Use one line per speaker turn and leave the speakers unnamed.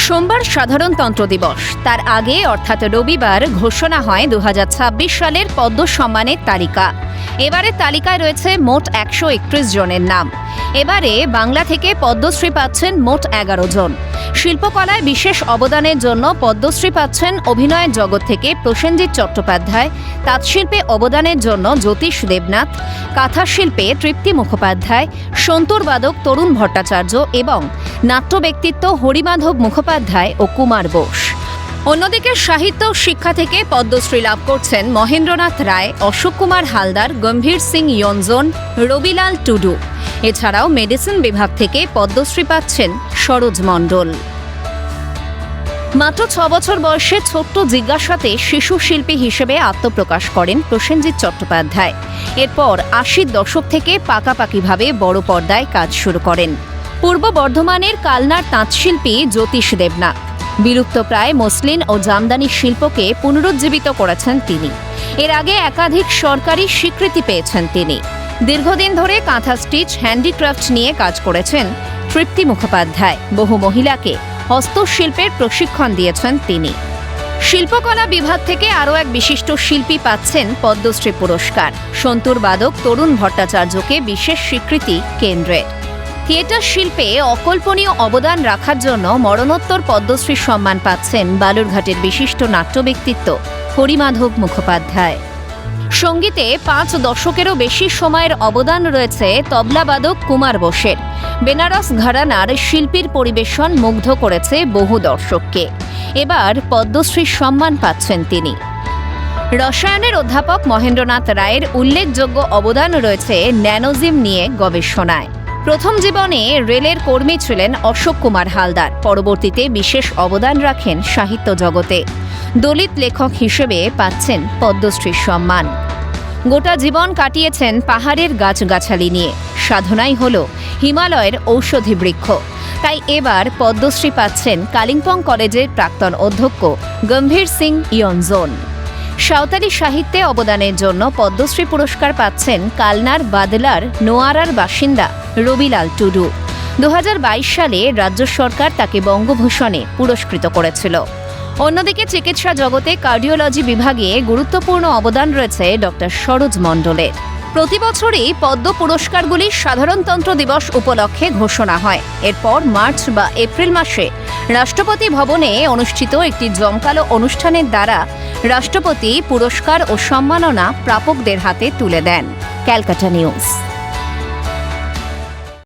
সোমবার সাধারণতন্ত্র দিবস। তার আগে অর্থাৎ রবিবার ঘোষণা হয় 2026 সালের পদ্ম সম্মানের তালিকা। এবারের তালিকায় রয়েছে মোট 131 জনের নাম। এবারে বাংলা থেকে পদ্মশ্রী পাচ্ছেন মোট 11 জন। শিল্পকলায় বিশেষ অবদানের জন্য পদ্মশ্রী পাচ্ছেন অভিনয়ের জগৎ থেকে প্রসেনজিৎ চট্টোপাধ্যায়, তাঁতশিল্পে অবদানের জন্য জ্যোতিষ দেবনাথ, কাঁথা শিল্পে তৃপ্তি মুখোপাধ্যায়, সন্তুর বাদক তরুণ ভট্টাচার্য এবং নাট্য ব্যক্তিত্ব হরিমাধব মুখোপাধ্যায় ও কুমার বোস। অন্যদিকে সাহিত্য শিক্ষা থেকে পদ্মশ্রী লাভ করছেন মহেন্দ্রনাথ রায়, অশোক কুমার হালদার, গম্ভীর সিং ইয়ঞ্জন, রবিলাল টুডু। এছাড়াও মেডিসিন বিভাগ থেকে পদ্মশ্রী পাচ্ছেন সরোজ মণ্ডল। মাত্র 6 বছর বয়সে ছোট্ট জিজ্ঞাসাতে শিশু শিল্পী হিসেবে আত্মপ্রকাশ করেন প্রসেনজিৎ চট্টোপাধ্যায়। এরপর 80-র দশক থেকে পাকাপাকিভাবে বড় পর্দায় কাজ শুরু করেন পূর্ব বর্ধমানের কালনার তাঁতশিল্পী জ্যোতিষ দেবনাথ। বিলুপ্তপ্রায় মসলিন ও জামদানি শিল্পকে পুনরুজ্জীবিত করেছেন তিনি। এর আগে একাধিক সরকারি স্বীকৃতি পেয়েছেন তিনি। দীর্ঘদিন ধরে কাঁথা স্টিচ, হ্যান্ডিক্রাফট নিয়ে কাজ করেছেন তৃপ্তি মুখোপাধ্যায়। বহু মহিলাকে হস্তশিল্পের প্রশিক্ষণ দিয়েছেন তিনি। শিল্পকলা বিভাগ থেকে আরও এক বিশিষ্ট শিল্পী পাচ্ছেন পদ্মশ্রী পুরস্কার। সন্তুর বাদক তরুণ ভট্টাচার্যকে বিশেষ স্বীকৃতি কেন্দ্রের। থিয়েটার শিল্পে অকল্পনীয় অবদান রাখার জন্য মরণোত্তর পদ্মশ্রী সম্মান পাচ্ছেন বালুরঘাটের বিশিষ্ট নাট্য ব্যক্তিত্ব হরিমাধব মুখোপাধ্যায়। সঙ্গীতে 5 দশকেরও বেশি সময়ের অবদান রয়েছে তবলাবাদক কুমার বোসের। বেনারস ঘরানার শিল্পীর পরিবেশন মুগ্ধ করেছে বহু দর্শককে। এবার পদ্মশ্রী সম্মান পাচ্ছেন তিনি। রসায়নের অধ্যাপক মহেন্দ্রনাথ রায়ের উল্লেখযোগ্য অবদান রয়েছে ন্যানোজিম নিয়ে গবেষণায়। প্রথম জীবনে রেলের কর্মী ছিলেন অশোক কুমার হালদার। পরবর্তীতে বিশেষ অবদান রাখেন সাহিত্য জগতে। দলিত লেখক হিসেবে পাচ্ছেন পদ্মশ্রী সম্মান। গোটা জীবন কাটিয়েছেন পাহাড়ের গাছগাছালি নিয়ে। সাধনাই হল হিমালয়ের ঔষধি বৃক্ষ। তাই এবার পদ্মশ্রী পাচ্ছেন কালিম্পং কলেজের প্রাক্তন অধ্যক্ষ গম্ভীর সিং ইয়ঞ্জন। সাঁওতালি সাহিত্যে অবদানের জন্য পদ্মশ্রী পুরস্কার পাচ্ছেন কালনার বাদলার নোয়ারার বাসিন্দা রবিলাল টুডু। 2022 সালে রাজ্য সরকার তাকে বঙ্গভূষণে পুরস্কৃত করেছিল। অন্যদিকে চিকিৎসা জগতে কার্ডিওলজি বিভাগে গুরুত্বপূর্ণ অবদান রয়েছে ডক্টর সরোজ মণ্ডলের। প্রতি বছরই পদ্ম পুরস্কারগুলি সাধারণতন্ত্র দিবস উপলক্ষে ঘোষণা হয়। এরপর মার্চ বা এপ্রিল মাসে রাষ্ট্রপতি ভবনে অনুষ্ঠিত একটি জমকালো অনুষ্ঠানের দ্বারা রাষ্ট্রপতি পুরস্কার ও সম্মাননা প্রাপকদের হাতে তুলে দেন। ক্যালকাটা নিউজ।